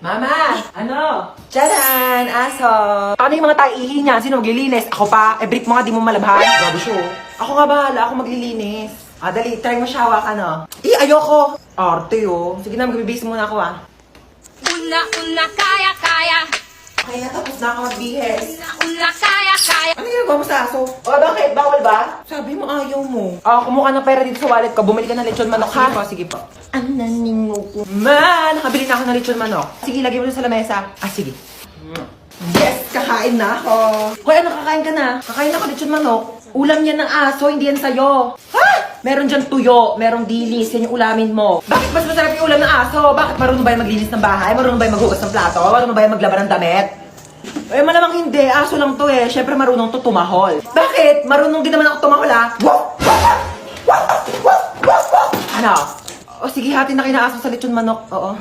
Mama! Ano? Tcharan! Aso! Ano yung mga taihi niya? Sino maglilinis? Ako pa? Eh, brief mo nga, di mo malabhan. Grabe siya, oh. Ako nga bahala, ako maglilinis. Ah, dali, try mo siya hawakan, oh. Ayoko! Arte, oh. Sige na, magbibis muna ako, ah. Una, kaya. Okay na, tapos na ako magbihis. Una, kaya. Ano ginagawa mo sa aso? O, bakit? Bawal ba? Sabi mo, ayaw mo. Ah, kumuha ng pera dito sa wallet ko. Bumili ka ng lechon manok, ha? Sige po. Ang naningo ko. Man, nakabili na ako ng lechon manok. Sige, lagay mo dun sa lamesa. Ah, sige. Yes, kakain na ako. Hoy, ano, kakain ka na? Kakain ako lechon manok. Ulam yan ng aso, hindi yan sa'yo. Ha? Meron dyan tuyo, merong dilis, yan yung ulamin mo. Bakit mas masarap yung ulam ng aso? Bakit marunong ba yung maglinis ng bahay? Marunong ba yung maghugas ng plato? Marunong ba yung maglaban ng damit? Eh, malamang hindi. Aso lang to eh. Siyempre marunong to tumahol. Bakit? Marunong din naman ako tumahol ah. Ano? O sige, hati na kina aso sa lechon manok. Oo.